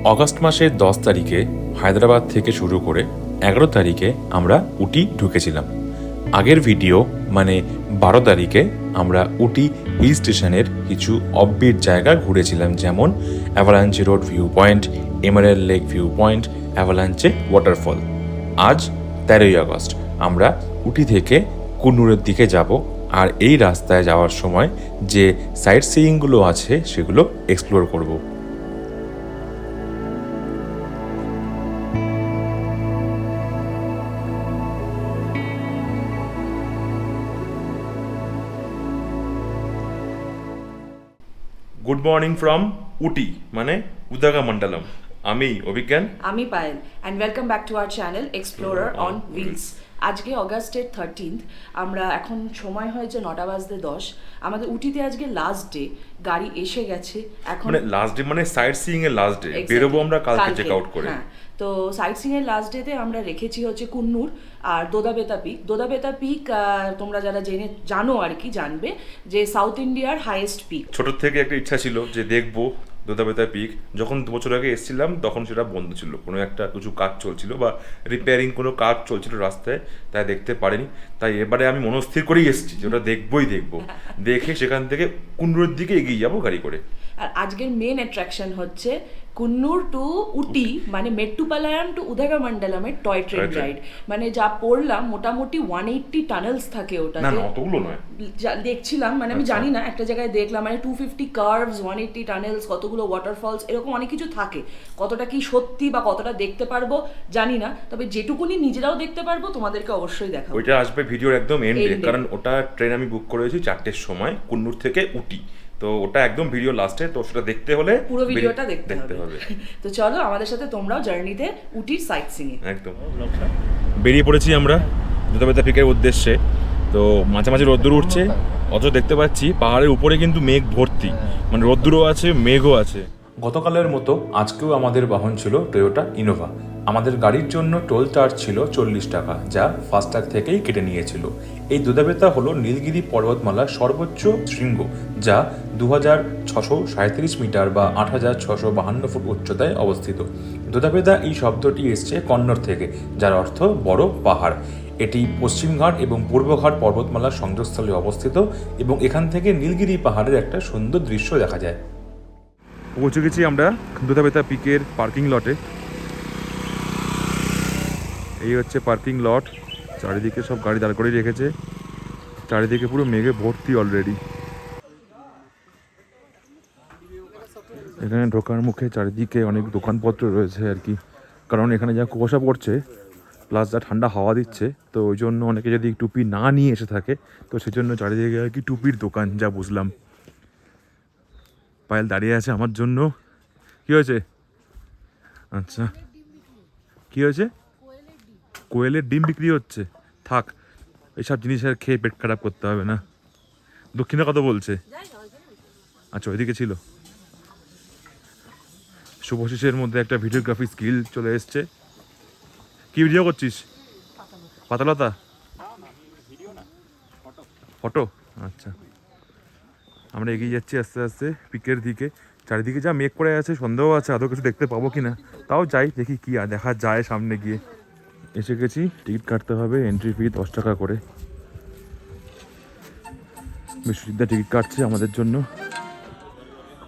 August মাসের 10 তারিখে হায়দ্রাবাদ থেকে শুরু করে 11 তারিখে আমরা উটি ঢুকেছিলাম। আগের ভিডিও মানে 12 তারিখে আমরা উটি হিল স্টেশনের কিছু অফবিট জায়গা ঘুরেছিলাম, যেমন avalanche road view point, emerald lake view point, avalanche waterfall. আজ 13ই আগস্ট আমরা উটি থেকে কুন্নুরের দিকে যাব, আর এই রাস্তায় যাওয়ার সময় যে সাইট সিইংগুলো আছে সেগুলো এক্সপ্লোর করব। গুড মর্নিং ফ্রম উটি মানে উদাঘামন্ডলম। আমি অভিজ্ঞান। আমি Payel and welcome back to our channel Explorer on Wheels. আজকে অগাস্টের 13th, আমরা এখন সময় হয়েছে 9:10। আমাদের উটিতে আজকে লাস্ট ডে, গাড়ি এসে গেছে এখন, মানে লাস্ট ডে মানে সাইট সিইং এর লাস্ট ডে, বেরোবো আমরা কালকে চেক আউট করে। হ্যাঁ, তো সাইট সিইং এর লাস্ট ডেতে আমরা রেখেছি হচ্ছে কুন্নুর আর দোদাবেতা পিক। দোদাবেতা পিক তোমরা যারা জানো আর কি জানবে যে সাউথ ইন্ডিয়ার হাইয়েস্ট পিক। ছোট থেকে একটা ইচ্ছা ছিল যে দেখবো দোদাবেতা পিক। যখন 2 বছর আগে এসেছিলাম তখন সেটা বন্ধ ছিল, কোনো একটা কিছু কাজ চলছিল বা রিপেয়ারিং কোনো কাজ চলছিল রাস্তায়, তাই দেখতে পারিনি। তাই এবারে আমি মনস্থির করেই এসেছি যে ওটা দেখবোই দেখবো। দেখে সেখান থেকে কুন্নুরের দিকে এগিয়ে যাবো গাড়ি করে। আর আজকের মেন অ্যাট্রাকশন হচ্ছে কুন্নুর টু উটি মানে Mettupalayam two উদাঘামন্ডলমের toy train ride. মানে যা পড়লাম মোটামুটি 180 টানেলস থাকে ওটাতে। না অতগুলো নয়, দেখছিলাম, মানে আমি জানি না, একটা জায়গায় দেখলাম মানে 250 কার্ভস, 180 টানেলস, কতগুলো ওয়াটারফলস, এরকম অনেক কিছু থাকে। কতটা কি সত্যি বা কতটা দেখতে পারবো জানি না, তবে যেটুকুনি নিজেরাও দেখতে পারবো তোমাদেরকে অবশ্যই দেখাবো। ওইটা আসবে ভিডিওর একদম এন্ডে, কারণ ওটা ট্রেন আমি বুক করেছি 4টের সময় কুন্নুর থেকে উটি, তো ওটা একদম ভিডিও লাস্টে, তো সেটা দেখতে হলে পুরো ভিডিওটা দেখতে হবে। তো চলো আমাদের সাথে তোমরাও জার্নিতে উটির সাইট সিইং একদম বেরিয়ে পড়েছি আমরা দোদাবেতা পিকের উদ্দেশ্যে। তো মাঝামাঝি রোদ্দুর উঠছে, অথচ দেখতে পাচ্ছি পাহাড়ের উপরে কিন্তু মেঘ ভর্তি, মানে রোদ্দুরও আছে মেঘও আছে। গতকালের মতো আজকেও আমাদের বাহন ছিল টয়োটা ইনোভা। আমাদের গাড়ির জন্য টোল চার্জ ছিল 40 টাকা, যা ফাস্ট্যাগ থেকেই কেটে নিয়েছিল। এই দোদাবেতা হলো নীলগিরি পর্বতমালার সর্বোচ্চ শৃঙ্গ, যা 2637 মিটার বা 8652 ফুট উচ্চতায় অবস্থিত। দোদাবেতা এই শব্দটি এসছে কন্নড় থেকে, যার অর্থ বড় পাহাড়। এটি পশ্চিমঘাট এবং পূর্বঘাট পর্বতমালার সংযোগস্থলে অবস্থিত এবং এখান থেকে নীলগিরি পাহাড়ের একটা সুন্দর দৃশ্য দেখা যায়। পৌঁছে গেছি আমরা দোদাবেতা পিকের পার্কিং লটে। এই হচ্ছে পার্কিং লট, চারিদিকে সব গাড়ি দাঁড় করে রেখেছে, চারিদিকে পুরো মেঘে ভর্তি অলরেডি। এখানে ঢোকার মুখে চারিদিকে অনেক দোকানপত্র রয়েছে আর কি, কারণ এখানে যা কুয়াশা পড়ছে প্লাস যা ঠান্ডা হাওয়া দিচ্ছে, তো ওই জন্য অনেকে যদি টুপি না নিয়ে এসে থাকে, তো সেজন্য চারিদিকে আর কি টুপির দোকান, যা বুঝলাম। পায়েল দাঁড়িয়ে আছে আমার জন্য। কি হয়েছে? আচ্ছা, কি হয়েছে? কোয়েলের ডিম বিক্রি হচ্ছে। থাক, এইসব জিনিসের খেয়ে পেট খারাপ করতে হবে না। দক্ষিণা কত বলছে? আচ্ছা, ওইদিকে ছিল। শুভশিসের মধ্যে একটা ভিডিওগ্রাফি স্কিল চলে এসছে। কি ভিডিও করছিস? পাতালতা ফটো? আচ্ছা, আমরা এগিয়ে যাচ্ছি আস্তে আস্তে পিকের দিকে। চারিদিকে যা মেঘ করে আছে, সন্দেহ আছে আদৌ কিছু দেখতে পাবো কিনা, তাও যাই দেখি কি দেখা যায় সামনে গিয়ে। এসে গেছি, টিকিট কাটতে হবে, এন্ট্রি ফি 10 টাকা করে। বিশ্বজিৎদা টিকিট কাটছে আমাদের জন্য।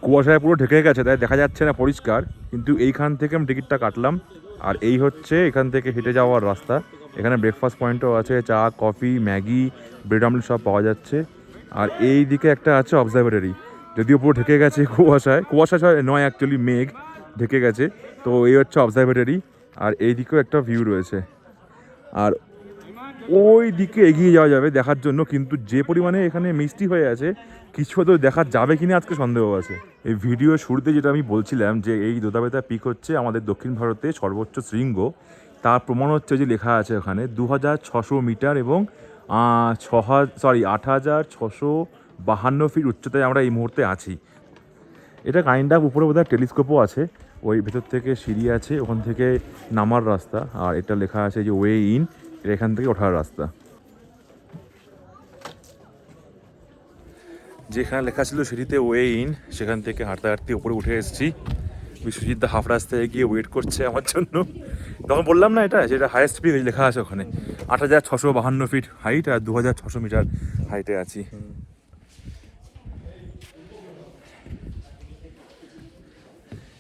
কুয়াশায় পুরো ঢেকে গেছে, তাই দেখা যাচ্ছে না পরিষ্কার, কিন্তু এইখান থেকে আমি টিকিটটা কাটলাম। আর এই হচ্ছে এখান থেকে হেঁটে যাওয়ার রাস্তা। এখানে ব্রেকফাস্ট পয়েন্টও আছে, চা, কফি, ম্যাগি, ব্রেড আমলেট সব পাওয়া যাচ্ছে। আর এই দিকে একটা আছে অবজারভেটরি, যদিও পুরো ঢেকে গেছে কুয়াশায়। কুয়াশা নয়, অ্যাকচুয়ালি মেঘ ঢেকে গেছে। তো এই হচ্ছে অবজারভেটরি, আর এই দিকেও একটা ভিউ রয়েছে। আর ওই দিকে এগিয়ে যাওয়া যাবে দেখার জন্য, কিন্তু যে পরিমাণে এখানে মিষ্টি হয়ে আছে, কিছু তো দেখা যাবে কিনা আজকে সন্দেহ আছে। এই ভিডিও শুরুতে যেটা আমি বলছিলাম যে এই দোদাবেতা পিক হচ্ছে আমাদের দক্ষিণ ভারতে সর্বোচ্চ শৃঙ্গ, তার প্রমাণ হচ্ছে যে লেখা আছে ওখানে 2600 মিটার এবং 8652 ফিট উচ্চতায় আমরা এই মুহূর্তে আছি। এটা কাইন্ড অফ উপরে বোধহয় টেলিস্কোপও আছে, ওই ভেতর থেকে সিঁড়ি আছে, ওখান থেকে নামার রাস্তা। আর এটা লেখা আছে যে ওয়ে ইন, এখান থেকে ওঠার রাস্তা। যেখানে লেখা ছিল সিঁড়িতে ওয়ে ইন, সেখান থেকে হাঁটতে হাঁটতে উপরে উঠে এসেছি। বিশ্বজিৎ দা হাফ রাস্তায় গিয়ে ওয়েট করছে আমার জন্য। তখন বললাম না এটা যেটা হাইয়েস্ট পিক লেখা আছে ওখানে ৮,৬৫২ ফিট হাইট আর ২,৬০০ মিটার হাইটে আছি।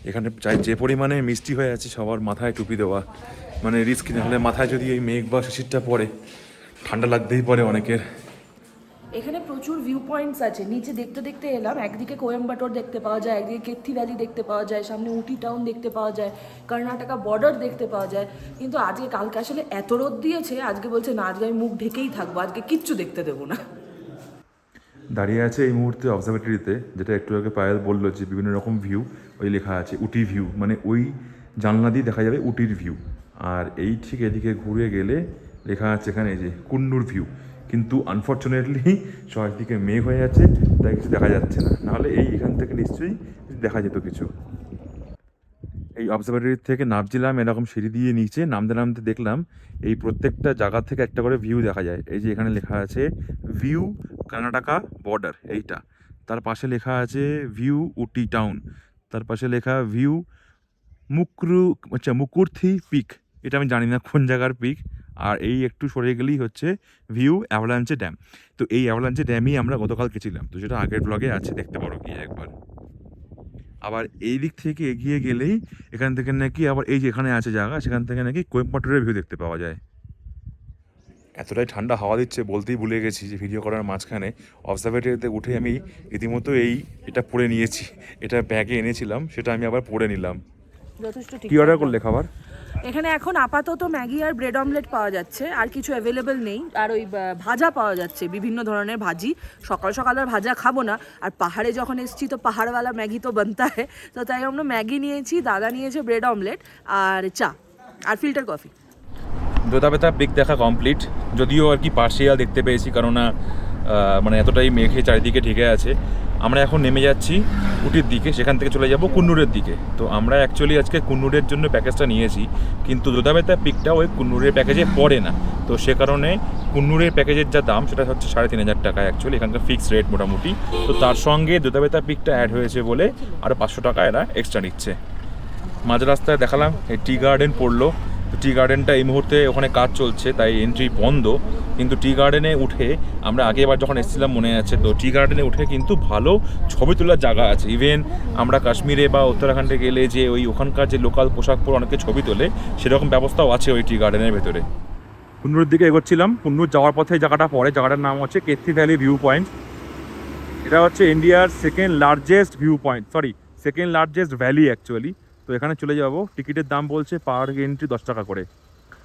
এখানে যে পরিমাণে মিষ্টি হয়ে আছে সবার মাথায় টুপি দেওয়া, মানে রিস্ক না হলে মাথায় যদি এই মেঘ বা শিশিরটা পড়ে ঠান্ডা লাগতেই পারে অনেকের। এখানে প্রচুর ভিউ পয়েন্টস আছে, নিচে দেখতে দেখতে এলাম, একদিকে কোয়েম্বাটোর দেখতে পাওয়া যায়, একদিকে কেথি ভ্যালি দেখতে পাওয়া যায়, সামনে উটি টাউন দেখতে পাওয়া যায়, কর্ণাটকা বর্ডার দেখতে পাওয়া যায়। কিন্তু আজকে কালকে আসলে এত রোদ দিয়েছে, আজকে বলছে না আজকে আমি মুখ ঢেকেই থাকবো, আজকে কিচ্ছু দেখতে দেবো না। দাঁড়িয়ে আছে এই মুহূর্তে অবজারভেটরিতে, যেটা একটু আগে পায়েল বললো যে বিভিন্ন রকম ভিউ ওই লেখা আছে উটি ভিউ, মানে ওই জানলা দিয়ে দেখা যাবে উটির ভিউ। আর এই ঠিক এদিকে ঘুরে গেলে লেখা আছে এখানে যে কুন্নুর ভিউ, কিন্তু আনফর্চুনেটলি চারদিকে মেঘ হয়ে যাচ্ছে, তাই কিছু দেখা যাচ্ছে না, নাহলে এখান থেকে নিশ্চয়ই দেখা যেত কিছু। এই অবজারভেটরি থেকে নামছিলাম এরকম সিঁড়ি দিয়ে নিচে নামতে নামতে দেখলাম এই প্রত্যেকটা জায়গা থেকে একটা করে ভিউ দেখা যায়। এই যে এখানে লেখা আছে ভিউ কর্ণাটকা বর্ডার এইটা, তার পাশে লেখা আছে ভিউ উটি টাউন, তার পাশে লেখা ভিউ মুকুরথি পিক, এটা আমি জানি না কোন জায়গার পিক। আর এই একটু সরে গেলেই হচ্ছে ভিউ অ্যাভালাঞ্চে ড্যাম। তো এই অ্যাভালাঞ্চে ড্যামই আমরা গতকাল গেছিলাম, তো সেটা আগের ব্লগে আছে, দেখতে পারো গিয়ে একবার। আবার এই দিক থেকে এগিয়ে গেলেই এখান থেকে নাকি আবার এই যে এখানে আছে জায়গা, সেখান থেকে নাকি কোয়েম্বাটোরের ভিউ দেখতে পাওয়া যায়। এতটাই ঠান্ডা হাওয়া দিচ্ছে বলতেই ভুলে গেছি যে ভিডিও করার মাঝখানে অবজারভেটরিতে উঠে আমি রীতিমতো এটা পরে নিয়েছি, এটা ব্যাগে এনেছিলাম, সেটা আমি আবার পরে নিলাম। যথেষ্ট ঠিক। কি অর্ডার করলে খাবার? এখানে এখন আপাতত ম্যাগি আর ব্রেড অমলেট পাওয়া যাচ্ছে, আর কিছু অ্যাভেলেবেল নেই। আর ওই ভাজা পাওয়া যাচ্ছে, বিভিন্ন ধরনের ভাজি। সকাল সকাল আর ভাজা খাবো না, আর পাহাড়ে যখন এসেছি তো পাহাড়ওয়ালা ম্যাগি তো বানতা হয়, তো তাই আমরা ম্যাগি নিয়েছি, দাদা নিয়েছে ব্রেড অমলেট আর চা আর ফিল্টার কফি। জোতাবেতা পিক দেখা কমপ্লিট, যদিও আর কি পার্শিয়াল দেখতে পেয়েছি, কেননা মানে এতটাই মেঘে চারিদিকে ঢেকে আছে। আমরা এখন নেমে যাচ্ছি উটির দিকে, সেখান থেকে চলে যাব কুন্নুরের দিকে। তো আমরা অ্যাকচুয়ালি আজকে কুন্নুরের জন্য প্যাকেজটা নিয়েছি, কিন্তু জোতাবেতা পিকটা ওই কুন্নুরের প্যাকেজে পড়ে না, তো সে কারণে কুন্নুরের প্যাকেজের যা দাম সেটা হচ্ছে ৩,৫০০ টাকা অ্যাকচুয়ালি, এখানকার ফিক্সড রেট মোটামুটি। তো তার সঙ্গে জোতাবেতা পিকটা অ্যাড হয়েছে বলে আরও ৫০০ টাকা এরা এক্সট্রা নিচ্ছে। মাঝ রাস্তায় দেখালাম এই টি গার্ডেন পড়লো, তো টি গার্ডেনটা এই মুহূর্তে ওখানে কাজ চলছে তাই এন্ট্রি বন্ধ, কিন্তু টি গার্ডেনে উঠে আমরা আগেবার যখন এসেছিলাম মনে আছে, তো টি গার্ডেনে উঠে কিন্তু ভালো ছবি তোলার জায়গা আছে। ইভেন আমরা কাশ্মীরে বা উত্তরাখণ্ডে গেলে যে ওখানকার যে লোকাল পোশাক পরে অনেকে ছবি তোলে, সেরকম ব্যবস্থাও আছে ওই টি গার্ডেনের ভেতরে। কুন্নুরের দিকে এগোচ্ছিলাম, কুন্নুর যাওয়ার পথে জায়গাটা পড়ে, জায়গাটার নাম হচ্ছে কেথি ভ্যালি ভিউ পয়েন্ট। এটা হচ্ছে ইন্ডিয়ার সেকেন্ড লার্জেস্ট ভ্যালি অ্যাকচুয়ালি। তো এখানে চলে যাব, টিকিটের দাম বলছে পার এন্ট্রি 10 টাকা করে।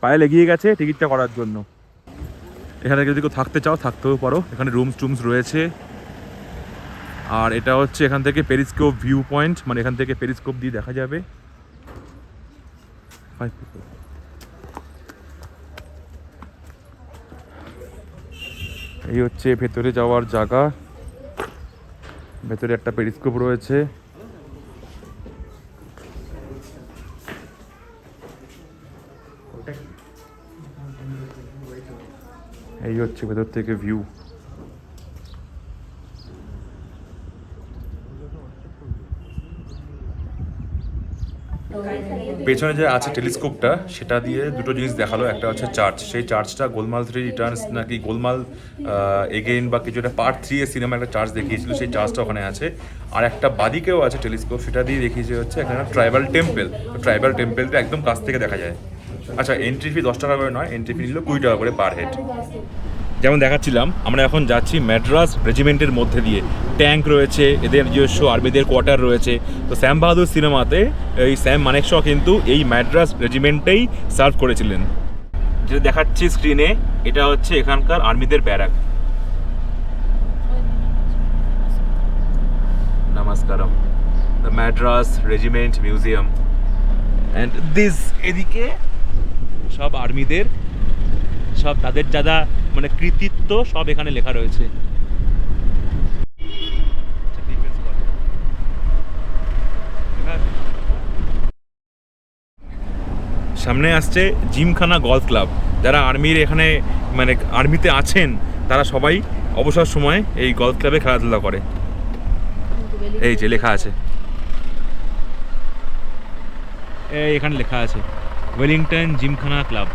পায়ে লেগিয়ে গেছে টিকিটটা করার জন্য। এখানে যদি কেউ থাকতে চাও থাকতেও পারো, এখানে রুমস রয়েছে। আর এটা হচ্ছে এখান থেকে পেরিস্কোপ ভিউ পয়েন্ট, মানে এখান থেকে পেরিস্কোপ দিয়ে দেখা যাবে। এই হচ্ছে ভেতরে যাওয়ার জায়গা, ভেতরে একটা পেরিস্কোপ রয়েছে। এই হচ্ছে ভেতর থেকে ভিউ। পেছনে যে আছে টেলিস্কোপটা, সেটা দিয়ে দুটো জিনিস দেখালো। একটা হচ্ছে চার্চ, সেই চার্চটা গোলমাল 3 রিটার্নস নাকি গোলমাল এগেইন বা কিছু একটা পার্ট 3 এর সিনেমা একটা চার্চ দেখিয়েছিল, সেই চার্চটা ওখানে আছে। আর একটা বাদিকেও আছে টেলিস্কোপ, সেটা দিয়ে দেখিয়েছে হচ্ছে এখানে ট্রাইবাল টেম্পল। তো ট্রাইবাল টেম্পলটা একদম কাছ থেকে দেখা যায়। আচ্ছা, এন্ট্রি ফি 10 টাকা করে নয়, এন্ট্রি ফি নিল 20 টাকা করে পার হেড। যেমন দেখাচ্ছিলাম, আমরা এখন যাচ্ছি ম্যাড্রাস রেজিমেন্টের মধ্যে দিয়ে। ট্যাঙ্ক রয়েছে, এদের নিজস্ব আর্মিদের কোয়ার্টার রয়েছে। তো শ্যাম বাহাদুর সিনেমাতে এই স্যাম মানেকশ কিন্তু এই ম্যাড্রাস রেজিমেন্টেই সার্ভ করেছিলেন। যেটা দেখাচ্ছি স্ক্রিনে, এটা হচ্ছে এখানকার আর্মিদের ব্যারাক। নমস্কারম, the Madras regiment museum. And this, এদিকে সব আর্মিদের সব তাদের যারা মানে কৃতিত্ব সব এখানে লেখা রয়েছে। সামনে আসছে জিমখানা গলফ ক্লাব। যারা আর্মির এখানে মানে আর্মিতে আছেন তারা সবাই অবসর সময় এই গলফ ক্লাবে খেলাধুলা করে। এই যে লেখা আছে। এখানে লেখা আছে ওয়েলিংটন জিমখানা ক্লাব।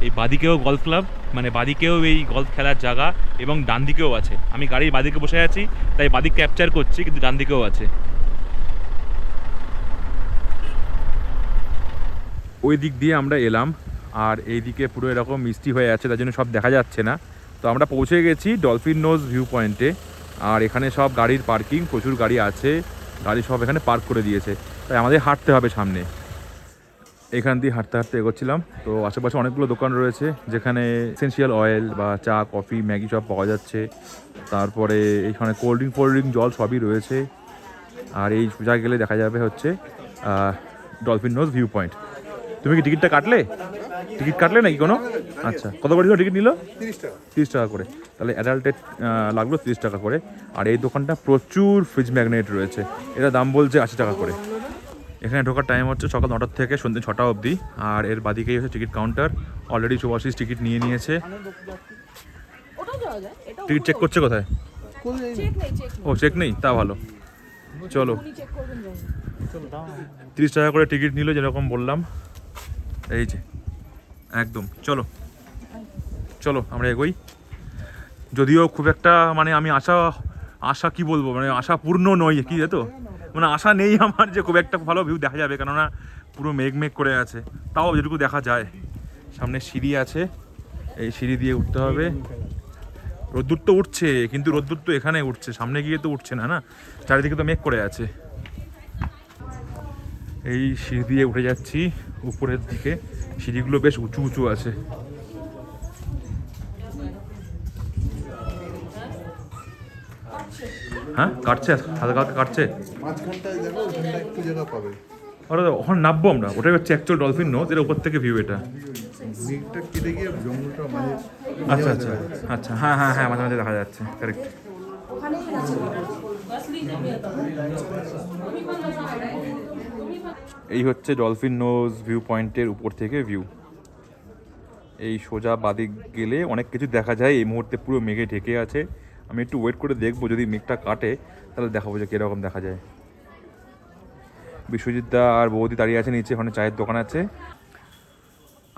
এই বাদিকেও গলফ ক্লাব, মানে বাদিকেও এই গলফ খেলার জায়গা এবং ডান দিকেও আছে। আমি গাড়ির বাদিকে বসে আছি তাই বাদিক ক্যাপচার করছি, কিন্তু ডান দিকেও আছে। ওই দিক দিয়ে আমরা এলাম, আর এই দিকে পুরো এরকম মিষ্টি হয়ে আছে, তার জন্য সব দেখা যাচ্ছে না। তো আমরা পৌঁছে গেছি ডলফিন নোজ ভিউ পয়েন্টে। আর এখানে সব গাড়ির পার্কিং, প্রচুর গাড়ি আছে, গাড়ি সব এখানে পার্ক করে দিয়েছে, তাই আমাদের হাঁটতে হবে সামনে। এখান দিয়ে হাঁটতে হাঁটতে এগোচ্ছিলাম। তো আশেপাশে অনেকগুলো দোকান রয়েছে যেখানে এসেনশিয়াল অয়েল বা চা, কফি, ম্যাগি সব পাওয়া যাচ্ছে। তারপরে এইখানে কোল্ড ড্রিঙ্ক জল সবই রয়েছে। আর এই সোজা গেলে দেখা যাবে হচ্ছে ডলফিন নোজ ভিউ পয়েন্ট। তুমি কি টিকিটটা কাটলে? টিকিট কাটলে নাকি কোনো? আচ্ছা, কত করে টিকিট নিল? 30 টাকা করে। তাহলে অ্যাডাল্টের লাগলো 30 টাকা করে। আর এই দোকানটা প্রচুর ফ্রিজ ম্যাগনেট রয়েছে, এটা দাম বলছে 80 টাকা করে। এখানে ঢোকার টাইম হচ্ছে সকাল 9টা থেকে সন্ধ্যে 6টা অবধি। আর এর বাদিকেই হচ্ছে ticket counter. Already Shubhashis ticket নিয়ে নিয়েছে। টিকিট চেক করছে কোথায়? ও, চেক নেই, তা ভালো। চলো, 30 টাকা করে টিকিট নিল যেরকম বললাম। এই যে একদম, চলো চলো আমরা এগোই। যদিও খুব একটা মানে আমি আশা কি বলবো, মানে আশা পূর্ণ নই কি, তো মানে আশা নেই আমার যে খুব একটা ভালো ভিউ দেখা যাবে, কেননা পুরো মেঘ করে আছে। তাও যেটুকু দেখা যায়, সামনে সিঁড়ি আছে, এই সিঁড়ি দিয়ে উঠতে হবে। রোদ্দুর তো উঠছে, কিন্তু রোদ্দুর তো এখানে উঠছে, সামনে গিয়ে তো উঠছে না, না চারিদিকে তো মেঘ করে আছে। এই সিঁড়ি দিয়ে উঠে যাচ্ছি উপরের দিকে। সিঁড়িগুলো বেশ উঁচু উঁচু আছে। হ্যাঁ, কাটছে, হালকা হালকা কাটছে। ওরা ওখানে নামবো আমরা, ওটাই হচ্ছে অ্যাকচুয়াল ডলফিন নোজ, এর উপর থেকে ভিউ এটা। আচ্ছা আচ্ছা আচ্ছা, হ্যাঁ হ্যাঁ হ্যাঁ, মাঝে মাঝে দেখা যাচ্ছে, কারেক্ট। এই হচ্ছে ডলফিন নোজ ভিউ পয়েন্টের উপর থেকে ভিউ। এই সোজা বাদিক গেলে অনেক কিছু দেখা যায়। এই মুহূর্তে পুরো মেঘে ঢেকে আছে। আমি একটু ওয়েট করে দেখবো, যদি মেঘটা কাটে তাহলে দেখাবো যে কীরকম দেখা যায়। বিশ্বজিৎ দা আর বৌদি দাঁড়িয়ে আছে নিচে, ওখানে চায়ের দোকান আছে।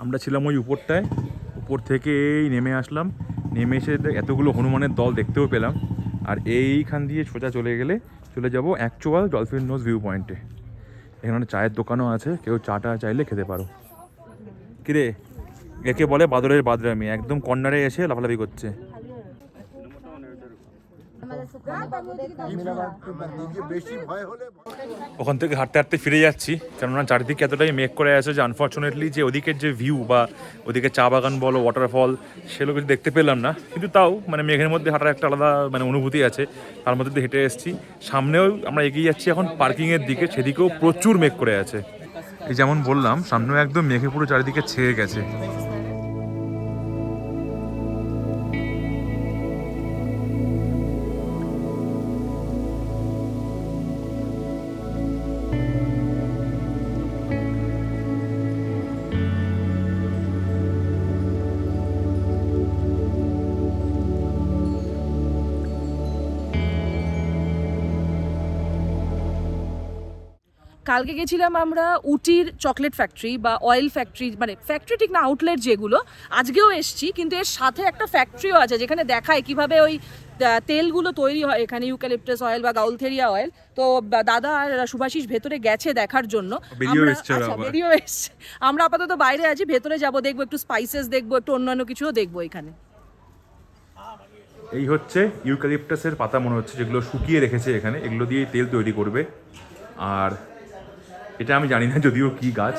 আমরা ছিলাম ওই উপরটায়, উপর থেকেই নেমে আসলাম। নেমে এসে এতগুলো হনুমানের দল দেখতেও পেলাম। আর এইখান দিয়ে সোজা চলে যাব অ্যাকচুয়াল ডলফিন নোজ ভিউ পয়েন্টে। এখানে চায়ের দোকানও আছে, কেউ চাটা চাইলে খেতে পারো। কিরে, একে বলে বাদরের বাদরামি, একদম কর্নারে এসে লাফালাফি করছে। ওখান থেকে হাঁটতে হাঁটতে ফিরে যাচ্ছি, কেননা চারিদিকে এতটাই মেঘ করে আছে যে আনফর্চুনেটলি যে ওদিকের যে ভিউ বা ওদিকে চা বাগান বলো, ওয়াটারফল, সেগুলো কিছু দেখতে পেলাম না। কিন্তু তাও মানে মেঘের মধ্যে হাঁটার একটা আলাদা মানে অনুভূতি আছে, তার মধ্যে দিয়ে হেঁটে এসেছি। সামনেও আমরা এগিয়ে যাচ্ছি এখন পার্কিংয়ের দিকে, সেদিকেও প্রচুর মেঘ করে আছে। এই যেমন বললাম, সামনেও একদম মেঘে পুরো চারিদিকে ছেয়ে গেছে। কালকে গেছিলাম আমরা উটির চকলেট ফ্যাক্টরি বা অয়েল ফ্যাক্টরি, মানে ফ্যাক্টরি ঠিক না, আউটলেট যেগুলো। আজকেও এসছি, কিন্তু এর সাথে একটা ফ্যাক্টরিও আছে যেখানে দেখায় কিভাবে ওই তেলগুলো তৈরি হয় এখানে, ইউক্যালিপটাস অয়েল বা গাউলথেরিয়া অয়েল। তো দাদা আর শুভাশিস ভেতরে গেছে দেখার জন্য। বেরিয়েও এসছে। আমরা আপাতত বাইরে আছি, ভেতরে যাব, দেখবো একটু স্পাইসেস দেখবো, একটু অন্যান্য কিছুও দেখবো এখানে। এই হচ্ছে ইউক্যালিপটাসের পাতা মনে হচ্ছে, যেগুলো শুকিয়ে রেখেছে এখানে, এগুলো দিয়ে তেল তৈরি করবে। আর এটা আমি জানি না যদিও কি গাছ,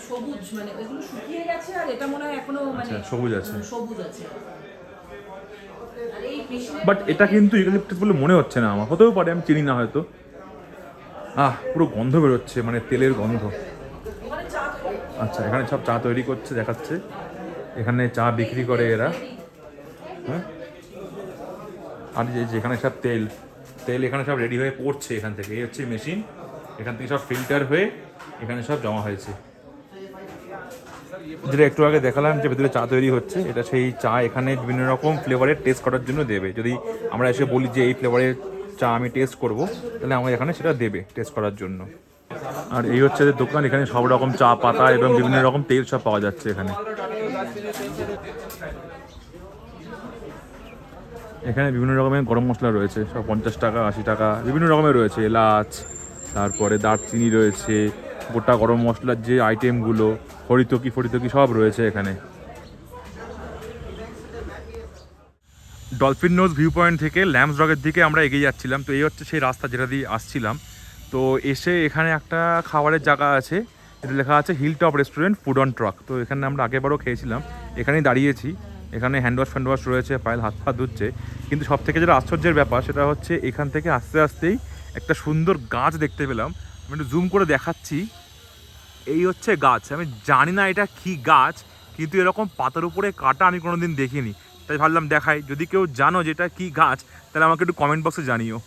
সবুজ, মানে এগুলো শুকিয়ে গেছে আর এটা মনে হয় এখনো মানে সবুজ আছে, সবুজ আছে। বাট এটা কিন্তু ইউক্যালিপটাস বলে মনে হচ্ছে না আমার, হতেও পারে, আমি চিনি না হয়তো। পুরো গন্ধ বেরোচ্ছে, মানে তেলের গন্ধ। আচ্ছা, এখানে সব চা তৈরি করছে দেখাচ্ছে, এখানে চা বিক্রি করে এরা। হ্যাঁ, আর যেখানে সব তেল এখানে সব রেডি হয়ে পড়ছে এখান থেকে। এই হচ্ছে মেশিন, এখান থেকে সব ফিল্টার হয়ে এখানে সব জমা হয়েছে। যেটা একটু আগে দেখালাম যে ভেতরে চা তৈরি হচ্ছে, এটা সেই চা। এখানে বিভিন্ন রকম ফ্লেভারের টেস্ট করার জন্য দেবে। যদি আমরা এসে বলি যে এই ফ্লেভারের চা আমি টেস্ট করব, তাহলে আমার এখানে সেটা দেবে টেস্ট করার জন্য। আর এই হচ্ছে যে দোকান, এখানে সব রকম চা পাতা এবং বিভিন্ন রকম তেল সব পাওয়া যাচ্ছে এখানে। এখানে বিভিন্ন রকমের গরম মশলা রয়েছে, সব 50 টাকা 80 টাকা বিভিন্ন রকমের রয়েছে। এলাচ, তারপরে দারচিনি রয়েছে, গোটা গরম মশলার যে আইটেমগুলো, হরিতকি ফরিতকি সব রয়েছে এখানে। ডলফিন নোজ ভিউ পয়েন্ট থেকে ল্যাম্পস রকের দিকে আমরা এগিয়ে যাচ্ছিলাম। তো এই হচ্ছে সেই রাস্তা যেটা দিয়ে আসছিলাম। তো এসে এখানে একটা খাবারের জায়গা আছে, এটা লেখা আছে hill top restaurant food on truck. তো এখানে আমরা আগেবারও খেয়েছিলাম, এখানেই দাঁড়িয়েছি। এখানে হ্যান্ড ওয়াশ রয়েছে, পায়েল হাত পা ধুচ্ছে। কিন্তু সব থেকে যেটা আশ্চর্যের ব্যাপার সেটা হচ্ছে এখান থেকে আস্তে আস্তেই একটা সুন্দর গাছ দেখতে পেলাম। আমি একটু জুম করে দেখাচ্ছি। এই হচ্ছে গাছ, আমি জানি না এটা কি গাছ, কিন্তু এরকম পাতার উপরে কাটা আমি কোনোদিন দেখিনি। তাই ভাবলাম দেখাই, যদি কেউ জানো যে এটা কী গাছ তাহলে আমাকে একটু কমেন্ট বক্সে জানিও।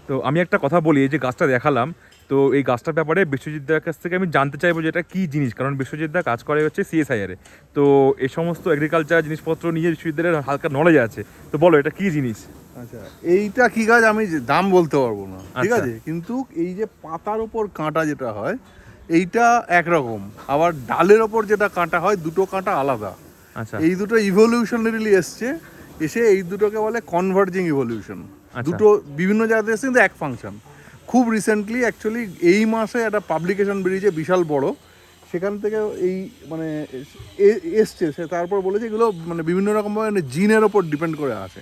তো আমি একটা কথা বলি, এই যে গাছটা দেখালাম, তো এই গাছটার ব্যাপারে বিশ্বজিৎ দার কাছ থেকে আমি জানতে চাইবো যে এটা কী জিনিস, কারণ বিশ্বজিৎ দা কাজ করে হচ্ছে CSIR-এ। তো এই সমস্ত এগ্রিকালচার জিনিসপত্র নিয়ে বিশ্বজিৎদের হালকা নলেজ আছে। তো বলো এটা কী জিনিস? আচ্ছা, এইটা কি গাছ আমি দাম বলতে পারবো না, ঠিক আচ্ছা। আছে, কিন্তু এই যে পাতার ওপর কাঁটা যেটা হয় এইটা একরকম, আবার ডালের ওপর যেটা কাঁটা হয় দুটো কাঁটা আলাদা। আচ্ছা এই দুটো ইভলিউশনারিলি এসে এই দুটোকে বলে কনভার্জিং ইভলিউশন। আচ্ছা। দুটো বিভিন্ন জায়গাতে এসছে কিন্তু এক ফাংশন। খুব রিসেন্টলি অ্যাকচুয়ালি এই মাসে একটা পাবলিকেশন বেরিয়েছে বিশাল বড়, সেখান থেকে এই মানে এসছে সে, তারপর বলেছে এগুলো মানে বিভিন্ন রকম জিনের ওপর ডিপেন্ড করে আসে।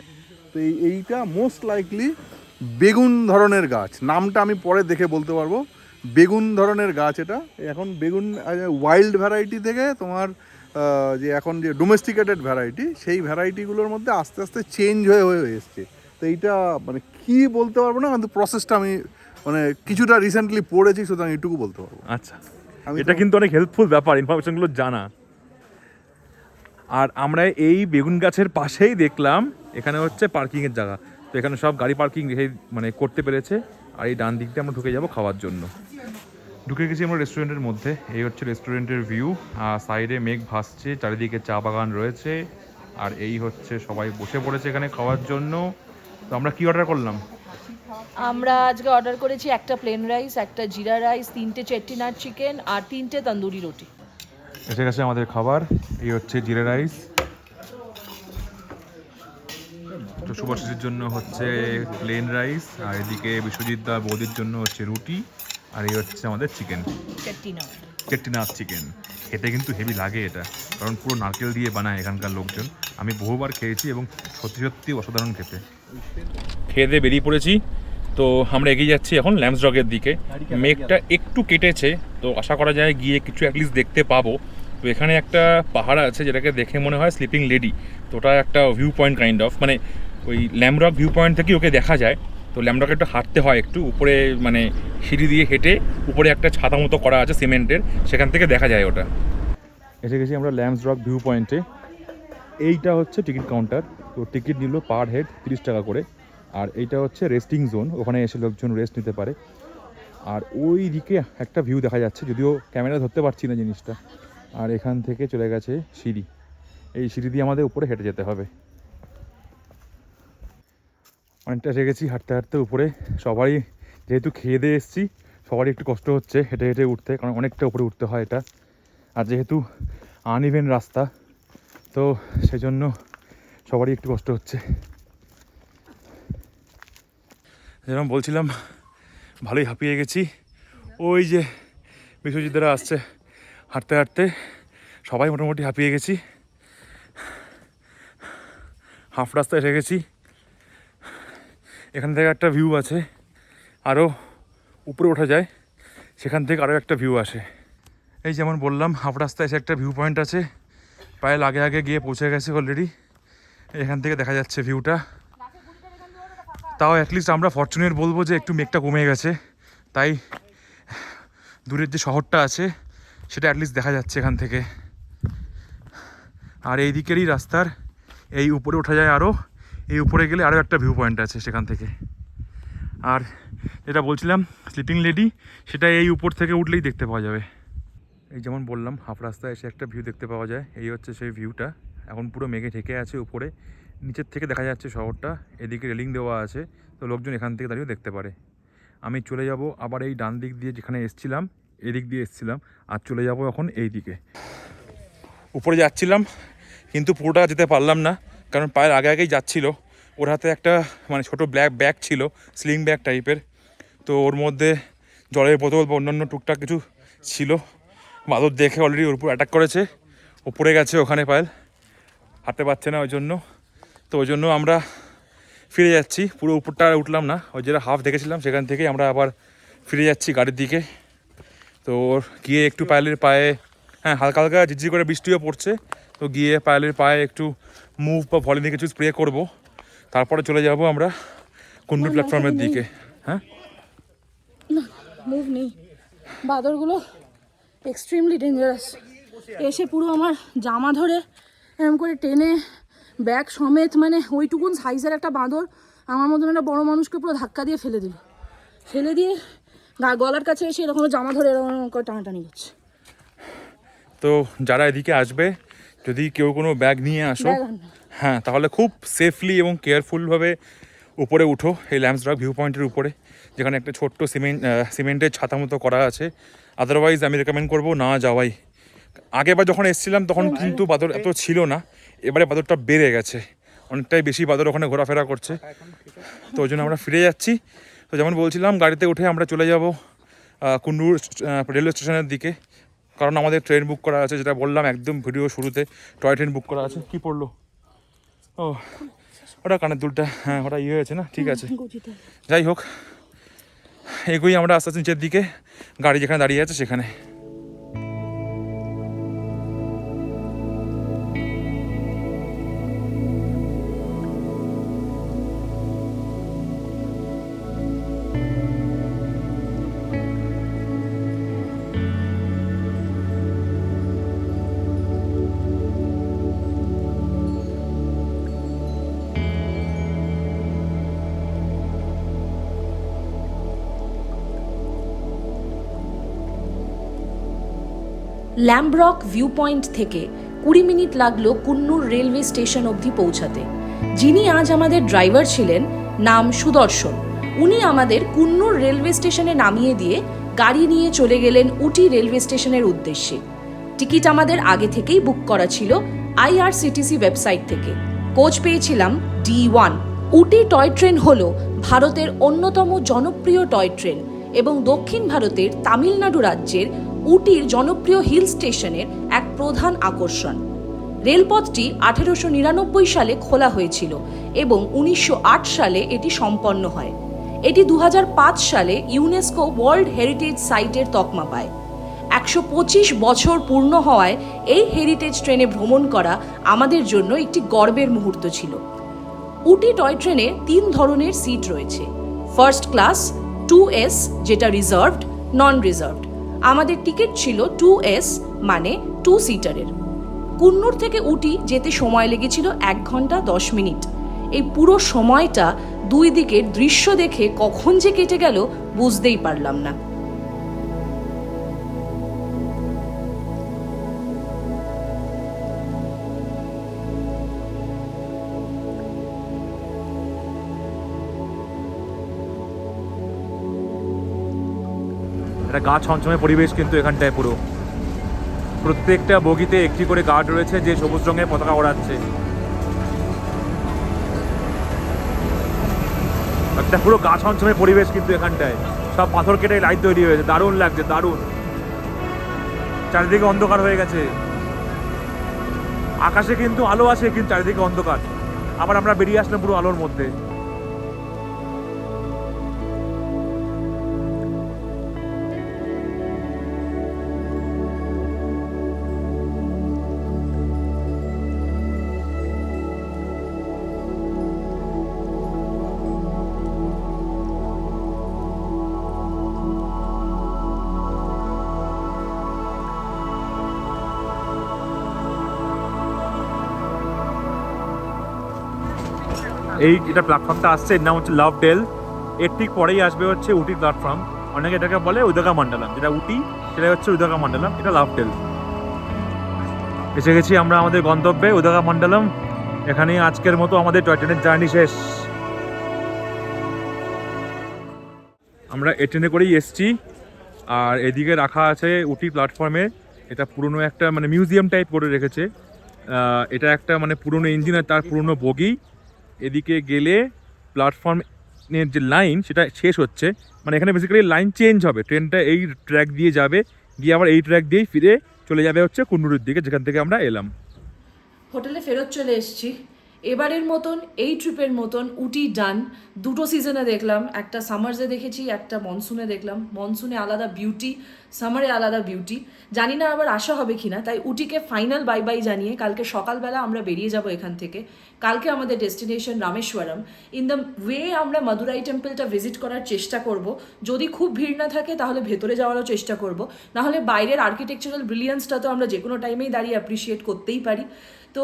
তো এইটা মোস্ট লাইকলি বেগুন ধরনের গাছ, নামটা আমি পরে দেখে বলতে পারবো। বেগুন ধরনের গাছ এটা। এখন বেগুন ওয়াইল্ড ভ্যারাইটি থেকে তোমার যে এখন যে ডোমেস্টিকেটেড ভ্যারাইটি, সেই ভ্যারাইটিগুলোর মধ্যে আস্তে আস্তে চেঞ্জ হয়ে হয়ে এসছে। তো এইটা মানে কি বলতে পারবো না, কিন্তু প্রসেসটা আমি মানে কিছুটা রিসেন্টলি পড়েছি, সুতরাং এইটুকু বলতে পারবো। আচ্ছা, এটা কিন্তু অনেক হেল্পফুল ব্যাপার ইনফরমেশনগুলো জানা। আর আমরা এই বেগুন গাছের পাশেই দেখলাম এখানে হচ্ছে পার্কিংয়ের জায়গা। তো এখানে সব গাড়ি পার্কিং রেখে মানে করতে পেরেছে। আর এই ডান দিকটা আমরা ঢুকে যাব খাওয়ার জন্য। ঢুকে গেছি আমরা রেস্টুরেন্টের মধ্যে। এই হচ্ছে রেস্টুরেন্টের ভিউ, আর সাইডে মেঘ ভাসছে, চারিদিকে চা বাগান রয়েছে। আর এই হচ্ছে সবাই বসে পড়েছে এখানে খাওয়ার জন্য। তো আমরা কি অর্ডার করলাম? আমরা আজকে অর্ডার করেছি একটা প্লেন রাইস, একটা জিরা রাইস, 3টে চেট্টিনাড চিকেন আর 3টে তন্দুরি রুটি। এসে গেছে আমাদের খাবার। এই হচ্ছে জিরা রাইস, তো শুভাশিসের জন্য হচ্ছে প্লেন রাইস, আর এদিকে বিশ্বজিৎ দা বৌদির জন্য হচ্ছে রুটি, আর এই হচ্ছে আমাদের চিকেন চেট্টিনাথ চিকেন। খেতে কিন্তু হেভি লাগে এটা, কারণ পুরো নারকেল দিয়ে বানায় এখানকার লোকজন। আমি বহুবার খেয়েছি এবং সত্যি সত্যি অসাধারণ খেতে। খেয়ে দিয়ে বেরিয়ে পড়েছি। তো আমরা এগিয়ে যাচ্ছি এখন ল্যাম্পস রকের দিকে। মেঘটা একটু কেটেছে, তো আশা করা যায় গিয়ে কিছু অ্যাটলিস্ট দেখতে পাবো। তো এখানে একটা পাহাড় আছে যেটাকে দেখে মনে হয় স্লিপিং লেডি। তো ওটা একটা ভিউ পয়েন্ট কাইন্ড অফ, মানে ওই ল্যাম্প রক ভিউ পয়েন্ট থেকে ওকে দেখা যায়। তো ল্যাম্প রকে একটু হাঁটতে হয়, একটু উপরে মানে সিঁড়ি দিয়ে হেঁটে উপরে একটা ছাতা মতো করা আছে সিমেন্টের, সেখান থেকে দেখা যায় ওটা। এসে গেছি আমরা ল্যাম্পস রক ভিউ পয়েন্টে। এইটা হচ্ছে টিকিট কাউন্টার। তো টিকিট নিল পার হেড 30 টাকা করে। আর এইটা হচ্ছে রেস্টিং জোন, ওখানে এসে লোকজন রেস্ট নিতে পারে। আর ওই দিকে একটা ভিউ দেখা যাচ্ছে, যদিও ক্যামেরা ধরতে পারছি না জিনিসটা। আর এখান থেকে চলে গেছে সিঁড়ি, এই সিঁড়ি দিয়ে আমাদের উপরে হেঁটে যেতে হবে। অনেকটা এসে গেছি হাঁটতে হাঁটতে উপরে। সবারই যেহেতু খেয়ে দিয়ে এসেছি, সবারই একটু কষ্ট হচ্ছে হেঁটে হেঁটে উঠতে, কারণ অনেকটা উপরে উঠতে হয় এটা। আর যেহেতু আনইভেন রাস্তা, তো সেজন্য সবারই একটু কষ্ট হচ্ছে। যেরকম বলছিলাম, ভালোই হাঁপিয়ে গেছি। ওই যে বিশ্বজিৎরা আসছে হাঁটতে হাঁটতে, সবাই মোটামুটি হাঁপিয়ে গেছি। হাফ রাস্তা এসে গেছি। এখান থেকে একটা ভিউ আছে, আরও উপরে ওঠা যায়, সেখান থেকে আরও একটা ভিউ আসে। এই যেমন বললাম, হাফ রাস্তায় এসে একটা ভিউ পয়েন্ট আছে, প্রায় আগে আগে গিয়ে পৌঁছে গেছে অলরেডি। এখান থেকে দেখা যাচ্ছে ভিউটা। তাও অ্যাটলিস্ট আমরা ফরচুনেট বলবো যে একটু মেঘটা কমে গেছে, তাই দূরের যে শহরটা আছে সেটা অ্যাটলিস্ট দেখা যাচ্ছে এখান থেকে। আর এই দিকেরই রাস্তার এই উপরে ওঠা যায় আরও, এই উপরে গেলে আরও একটা ভিউ পয়েন্ট আছে সেখান থেকে। আর যেটা বলছিলাম স্লিপিং লেডি, সেটা এই উপর থেকে উঠলেই দেখতে পাওয়া যাবে। এই যেমন বললাম হাফ রাস্তায় এসে একটা ভিউ দেখতে পাওয়া যায়, এই হচ্ছে সেই ভিউটা। এখন পুরো মেঘে ঢেকে আছে উপরে, নিচের থেকে দেখা যাচ্ছে শহরটা, এদিকে রেলিং দেওয়া আছে, তো লোকজন এখান থেকে দাঁড়িয়েও দেখতে পারে। আমি চলে যাব আবার এই ডান দিক দিয়ে যেখানে এসছিলাম, এদিক দিয়ে এসছিলাম, আর চলে যাব এখন এই দিকে। উপরে যাচ্ছিলাম কিন্তু পুরোটা যেতে পারলাম না, কারণ পায়ের আগে আগেই যাচ্ছিল। ওর হাতে একটা মানে ছোটো ব্যাগ ছিল, স্লিং ব্যাগ টাইপের, তো ওর মধ্যে জলের বোতল বা অন্যান্য টুকটাক কিছু ছিল। বাদর দেখে অলরেডি ওর উপর অ্যাটাক করেছে, ও পড়ে গেছে ওখানে, পায়েল হাঁটতে পারছে না ওই জন্য। তো ওই জন্য আমরা ফিরে যাচ্ছি, পুরো উপরটা আর উঠলাম না, ওই যেটা হাফ দেখেছিলাম সেখান থেকেই আমরা আবার ফিরে যাচ্ছি গাড়ির দিকে। তো ওর গিয়ে একটু পায়েলের পায়ে, হ্যাঁ হালকা হালকা ঝিরঝির করে বৃষ্টিও পড়ছে, তো গিয়ে পায়েলের পায়ে একটু মুভ বা ভলিনি কিছু স্প্রে করব, তারপরে চলে যাব আমরা কুন্ডু প্ল্যাটফর্মের দিকে। হ্যাঁ না মুভ নেই, বাদরগুলো এক্সট্রিমলি ডেঞ্জারাস। এসে পুরো আমার জামা ধরে এরকম করে টেনে ব্যাগ সমেত, মানে ওইটুকুন সাইজের একটা বাঁদর আমার মতন একটা বড় মানুষকে পুরো ধাক্কা দিয়ে ফেলে দিল, ফেলে দিয়ে গলার কাছে এসে এরকম জামা ধরে এরকম করে টানাটানি করছে। তো যারা এদিকে আসবে, যদি কেউ কোনো ব্যাগ নিয়ে আসো, হ্যাঁ তাহলে খুব সেফলি এবং কেয়ারফুলভাবে উপরে উঠো, এই ল্যাম্পস রক ভিউ পয়েন্টের উপরে, যেখানে একটা ছোট্ট সিমেন্টের ছাতা মতো করা আছে। আদারওয়াইজ আমি রেকমেন্ড করবো না যাওয়াই। আগেবার যখন এসেছিলাম তখন কিন্তু বাদর এত ছিল না, এবারে বাদরটা বেড়ে গেছে, অনেকটাই বেশি বাদর ওখানে ঘোরাফেরা করছে, তো ওই জন্য আমরা ফিরে যাচ্ছি। তো যেমন বলছিলাম, গাড়িতে উঠে আমরা চলে যাব কুন্নুর রেলওয়ে স্টেশনের দিকে, কারণ আমাদের ট্রেন বুক করা আছে, যেটা বললাম একদম ভিডিও শুরুতে, টয় ট্রেন বুক করা আছে। কি পড়লো? ও ওটা কানের দুলটা, হ্যাঁ ওটা ইয়ে হয়েছে না, ঠিক আছে। যাই হোক, এগোই আমরা আস্তে আস্তে নিচের দিকে, গাড়ি যেখানে দাঁড়িয়ে আছে সেখানে। ল্যাম্বরক ভিউ পয়েন্ট থেকে 20 মিনিট লাগলো কুন্নুর রেলওয়ে স্টেশন অবধি পৌঁছাতে। যিনি আজ আমাদের ড্রাইভার ছিলেন, নাম সুদর্শন, উনি আমাদের কুন্নুর রেলওয়ে স্টেশনে নামিয়ে দিয়ে গাড়ি নিয়ে চলে গেলেন উটি রেলওয়ে স্টেশনের উদ্দেশ্যে। টিকিট আমাদের আগে থেকেই বুক করা ছিল IRCTC ওয়েবসাইট থেকে। কোচ পেয়েছিলাম D1। উটি টয় ট্রেন হল ভারতের অন্যতম জনপ্রিয় টয় ট্রেন এবং দক্ষিণ ভারতের তামিলনাড়ু রাজ্যের উটির জনপ্রিয় হিল স্টেশনের এক প্রধান আকর্ষণ। রেলপথটি 1899 সালে খোলা হয়েছিল এবং 1908 সালে এটি সম্পন্ন হয়। এটি 2005 সালে ইউনেস্কো ওয়ার্ল্ড হেরিটেজ সাইটের তকমা পায়। 125 বছর পূর্ণ হওয়ায় এই হেরিটেজ ট্রেনে ভ্রমণ করা আমাদের জন্য একটি গর্বের মুহূর্ত ছিল। উটি টয় ট্রেনে 3 ধরনের সিট রয়েছে, ফার্স্ট ক্লাস, 2S যেটা রিজার্ভড, নন রিজার্ভড। আমাদের টিকিট ছিল 2S মানে 2 সিটারের। কুন্নুর থেকে উটি যেতে সময় লেগেছিল 1 ঘন্টা 10 মিনিট। এই পুরো সময়টা দুই দিকের দৃশ্য দেখে কখন যে কেটে গেল বুঝতেই পারলাম না। একটা গা ছমছমে পরিবেশ কিন্তু এখানটায় পুরো, প্রত্যেকটা বগিতে একটি করে গার্ড রয়েছে যে সবুজ রঙের পতাকা ওড়াচ্ছে। একটা পুরো গা ছমছমে পরিবেশ কিন্তু এখানটায়, সব পাথর কেটে লাইট তৈরি হয়েছে, দারুণ লাগছে, দারুণ। চারিদিকে অন্ধকার হয়ে গেছে, আকাশে কিন্তু আলো আছে কিন্তু চারিদিকে অন্ধকার। আবার আমরা বেরিয়ে আসলাম পুরো আলোর মধ্যে। এই যেটা প্ল্যাটফর্মটা আসছে এর নাম হচ্ছে লাভডেল। এর ঠিক পরেই আসবে হচ্ছে উটি প্ল্যাটফর্ম, অনেকে এটাকে বলে উদগামণ্ডলম, যেটা উটি সেটাই হচ্ছে উদগামণ্ডলম, এটা লাভটেল। এসে গেছি আমরা আমাদের গন্তব্যে উদগামণ্ডলম। এখানেই আজকের মতো আমাদের টয় ট্রেনের জার্নি শেষ। আমরা এ ট্রেনে করেই এসছি, আর এদিকে রাখা আছে উটি প্ল্যাটফর্মে, এটা পুরনো একটা মানে মিউজিয়াম টাইপ করে রেখেছে। এটা একটা মানে পুরনো ইঞ্জিন আর তার পুরনো বগি। এদিকে গেলে প্ল্যাটফর্মের যে লাইন সেটা শেষ হচ্ছে, মানে এখানে বেসিক্যালি লাইন চেঞ্জ হবে, ট্রেনটা এই ট্র্যাক দিয়ে যাবে, গিয়ে আবার এই ট্র্যাক দিয়েই ফিরে চলে যাবে হচ্ছে কুন্নুরের দিকে, যেখান থেকে আমরা এলাম। হোটেলে ফেরত চলে এসেছি। এবারের মতন এই ট্রিপের মতন উটি ডান। দুটো সিজনে দেখলাম, একটা সামার্সে দেখেছি, একটা মনসুনে দেখলাম। মনসুনে আলাদা বিউটি, সামারে আলাদা বিউটি। জানি না আবার আসা হবে কিনা, তাই উটিকে ফাইনাল বাই বাই জানিয়ে কালকে সকালবেলা আমরা বেরিয়ে যাব এখান থেকে। কালকে আমাদের destination Rameswaram. In the way আমরা মাদুরাই টেম্পলটা ভিজিট করার চেষ্টা করব। যদি খুব ভিড় না থাকে তাহলে ভেতরে যাওয়ারও চেষ্টা করব, নাহলে বাইরের আর্কিটেকচারাল ব্রিলিয়ান্সটা তো আমরা যে কোনো টাইমেই দাঁড়িয়ে অ্যাপ্রিসিয়েট করতেই পারি। তো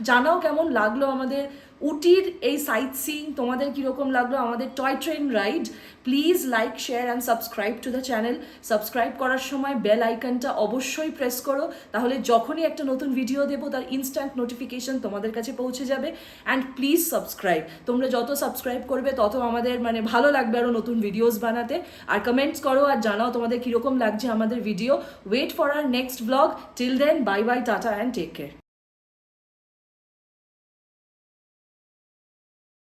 জানাও কেমন লাগলো আমাদের উটির এই সাইট সিইং, তোমাদের কীরকম লাগলো আমাদের toy train ride. Please like, share and subscribe to the channel. Subscribe করার সময় বেল আইকনটা অবশ্যই প্রেস করো, তাহলে যখনই একটা নতুন ভিডিও দেবো তার ইনস্ট্যান্ট নোটিফিকেশন তোমাদের কাছে পৌঁছে যাবে। অ্যান্ড প্লিজ সাবস্ক্রাইব, তোমরা যত সাবস্ক্রাইব করবে তত আমাদের মানে ভালো লাগবে আরও নতুন ভিডিওস বানাতে। আর কমেন্টস করো আর জানাও তোমাদের কীরকম লাগছে আমাদের video. Wait for our next blog. Till then, bye bye, tata and take care.